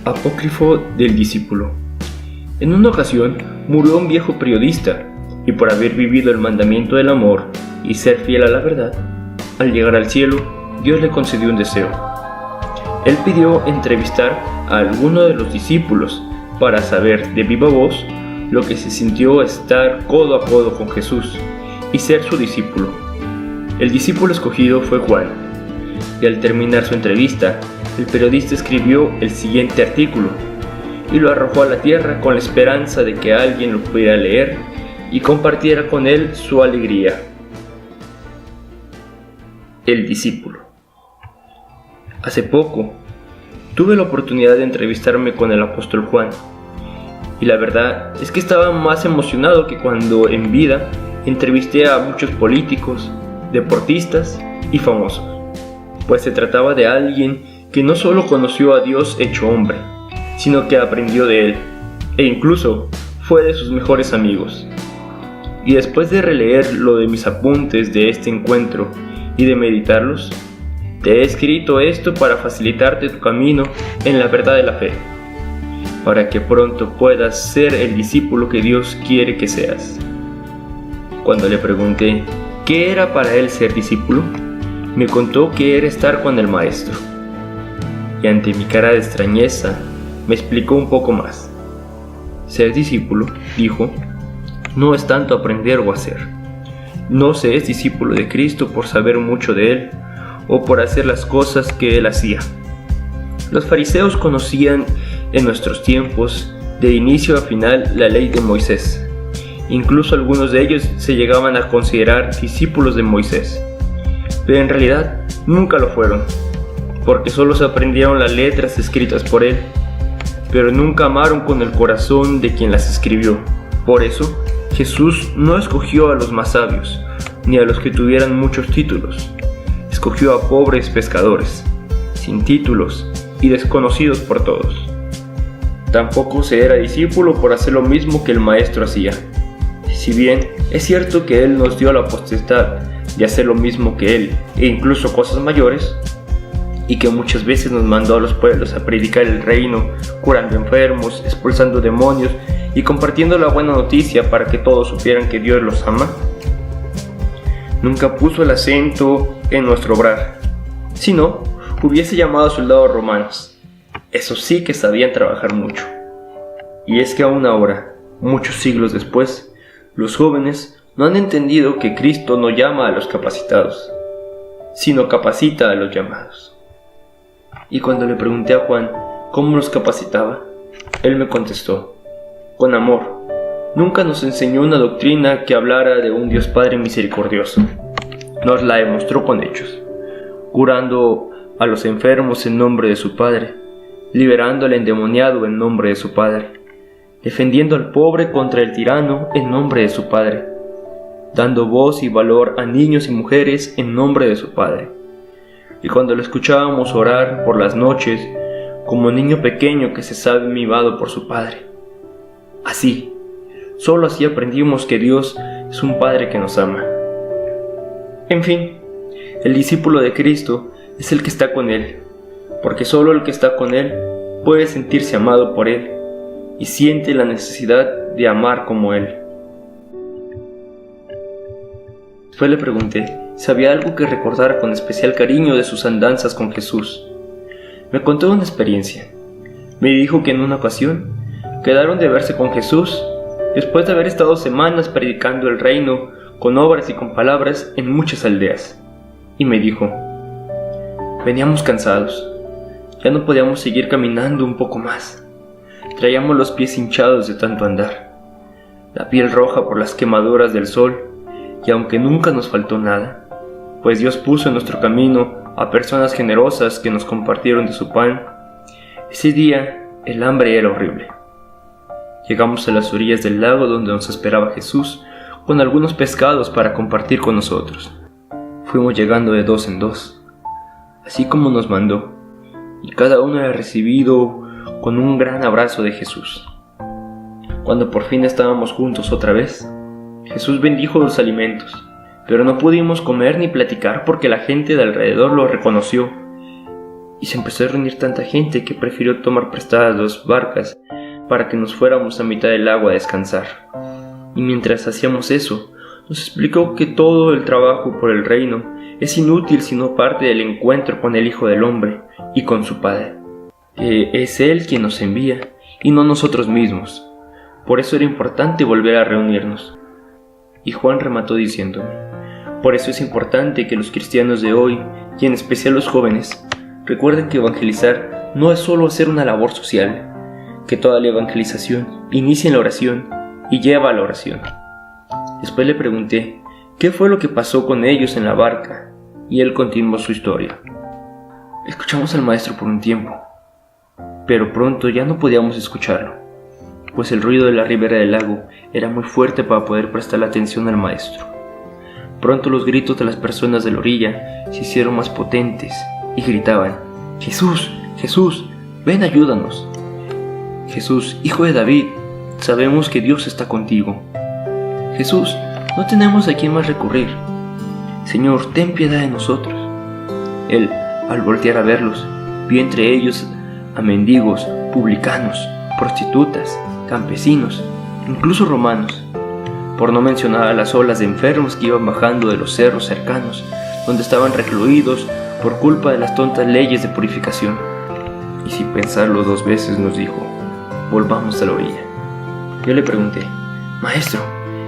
Apócrifo del discípulo. En una ocasión murió un viejo periodista, y por haber vivido el mandamiento del amor y ser fiel a la verdad, al llegar al cielo, Dios le concedió un deseo. Él pidió entrevistar a alguno de los discípulos para saber de viva voz lo que se sintió estar codo a codo con Jesús y ser su discípulo. El discípulo escogido fue Juan, y al terminar su entrevista, el periodista escribió el siguiente artículo y lo arrojó a la tierra con la esperanza de que alguien lo pudiera leer y compartiera con él su alegría. El discípulo. Hace poco tuve la oportunidad de entrevistarme con el apóstol Juan, y la verdad es que estaba más emocionado que cuando en vida entrevisté a muchos políticos, deportistas y famosos, pues se trataba de alguien que no solo conoció a Dios hecho hombre, sino que aprendió de él, e incluso fue de sus mejores amigos. Y después de releer lo de mis apuntes de este encuentro y de meditarlos, te he escrito esto para facilitarte tu camino en la verdad de la fe, para que pronto puedas ser el discípulo que Dios quiere que seas. Cuando le pregunté qué era para él ser discípulo, me contó que era estar con el Maestro. Y ante mi cara de extrañeza, me explicó un poco más. Ser discípulo, dijo, no es tanto aprender o hacer. No se es discípulo de Cristo por saber mucho de Él o por hacer las cosas que Él hacía. Los fariseos conocían en nuestros tiempos, de inicio a final, la ley de Moisés. Incluso algunos de ellos se llegaban a considerar discípulos de Moisés, pero en realidad nunca lo fueron, porque solo se aprendieron las letras escritas por él, pero nunca amaron con el corazón de quien las escribió. Por eso, Jesús no escogió a los más sabios, ni a los que tuvieran muchos títulos. Escogió a pobres pescadores, sin títulos y desconocidos por todos. Tampoco se era discípulo por hacer lo mismo que el Maestro hacía. Si bien es cierto que Él nos dio la potestad de hacer lo mismo que Él, e incluso cosas mayores, y que muchas veces nos mandó a los pueblos a predicar el reino, curando enfermos, expulsando demonios y compartiendo la buena noticia para que todos supieran que Dios los ama, nunca puso el acento en nuestro obrar, sino hubiese llamado a soldados romanos. Eso sí que sabían trabajar mucho. Y es que aún ahora, muchos siglos después, los jóvenes no han entendido que Cristo no llama a los capacitados, sino capacita a los llamados. Y cuando le pregunté a Juan cómo los capacitaba, él me contestó, con amor. Nunca nos enseñó una doctrina que hablara de un Dios Padre misericordioso. Nos la demostró con hechos, curando a los enfermos en nombre de su Padre, liberando al endemoniado en nombre de su Padre, defendiendo al pobre contra el tirano en nombre de su Padre, dando voz y valor a niños y mujeres en nombre de su Padre. Y cuando lo escuchábamos orar por las noches, como niño pequeño que se sabe mimado por su Padre. Así, solo así aprendimos que Dios es un Padre que nos ama. En fin, el discípulo de Cristo es el que está con Él, porque solo el que está con Él puede sentirse amado por Él y siente la necesidad de amar como Él. Después le pregunté si había algo que recordar con especial cariño de sus andanzas con Jesús. Me contó una experiencia. Me dijo que en una ocasión quedaron de verse con Jesús después de haber estado semanas predicando el reino con obras y con palabras en muchas aldeas. Y me dijo, veníamos cansados, ya no podíamos seguir caminando un poco más. Traíamos los pies hinchados de tanto andar, la piel roja por las quemaduras del sol, y aunque nunca nos faltó nada, pues Dios puso en nuestro camino a personas generosas que nos compartieron de su pan, ese día el hambre era horrible. Llegamos a las orillas del lago donde nos esperaba Jesús con algunos pescados para compartir con nosotros. Fuimos llegando de dos en dos, así como nos mandó, y cada uno era recibido con un gran abrazo de Jesús. Cuando por fin estábamos juntos otra vez, Jesús bendijo los alimentos, pero no pudimos comer ni platicar porque la gente de alrededor lo reconoció y se empezó a reunir tanta gente que prefirió tomar prestadas 2 barcas para que nos fuéramos a mitad del agua a descansar. Y mientras hacíamos eso, nos explicó que todo el trabajo por el reino es inútil si no parte del encuentro con el Hijo del Hombre y con su Padre, que es Él quien nos envía y no nosotros mismos. Por eso era importante volver a reunirnos. Y Juan remató diciéndome: por eso es importante que los cristianos de hoy, y en especial los jóvenes, recuerden que evangelizar no es solo hacer una labor social, que toda la evangelización inicia en la oración y lleva a la oración. Después le pregunté qué fue lo que pasó con ellos en la barca, y él continuó su historia. Escuchamos al maestro por un tiempo, pero pronto ya no podíamos escucharlo, pues el ruido de la ribera del lago era muy fuerte para poder prestar atención al maestro. Pronto los gritos de las personas de la orilla se hicieron más potentes y gritaban: Jesús, Jesús, ven, ayúdanos. Jesús, hijo de David, sabemos que Dios está contigo. Jesús, no tenemos a quién más recurrir. Señor, ten piedad de nosotros. Él, al voltear a verlos, vio entre ellos a mendigos, publicanos, prostitutas, campesinos, incluso romanos, por no mencionar a las olas de enfermos que iban bajando de los cerros cercanos, donde estaban recluidos por culpa de las tontas leyes de purificación. Y sin pensarlo 2 veces nos dijo: volvamos a la orilla. Yo le pregunté: Maestro,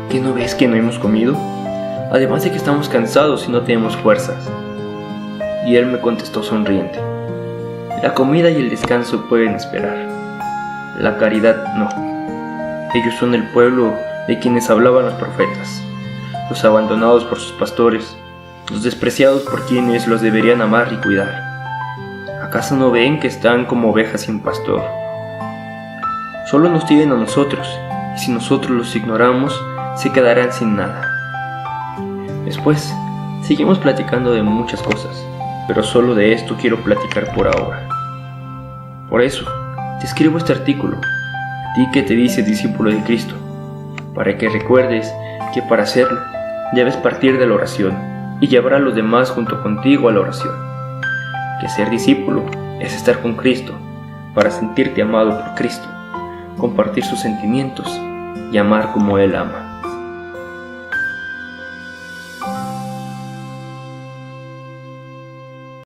¿qué no ves que no hemos comido? Además de que estamos cansados y no tenemos fuerzas. Y él me contestó sonriente: la comida y el descanso pueden esperar, la caridad no. Ellos son el pueblo de quienes hablaban los profetas, los abandonados por sus pastores, los despreciados por quienes los deberían amar y cuidar. ¿Acaso no ven que están como ovejas sin pastor? Solo nos tienen a nosotros, y si nosotros los ignoramos, se quedarán sin nada. Después, seguimos platicando de muchas cosas, pero solo de esto quiero platicar por ahora. Por eso, te escribo este artículo, a ti que te dices discípulo de Cristo, para que recuerdes que para hacerlo, debes partir de la oración y llevar a los demás junto contigo a la oración. Que ser discípulo es estar con Cristo, para sentirte amado por Cristo, compartir sus sentimientos y amar como Él ama.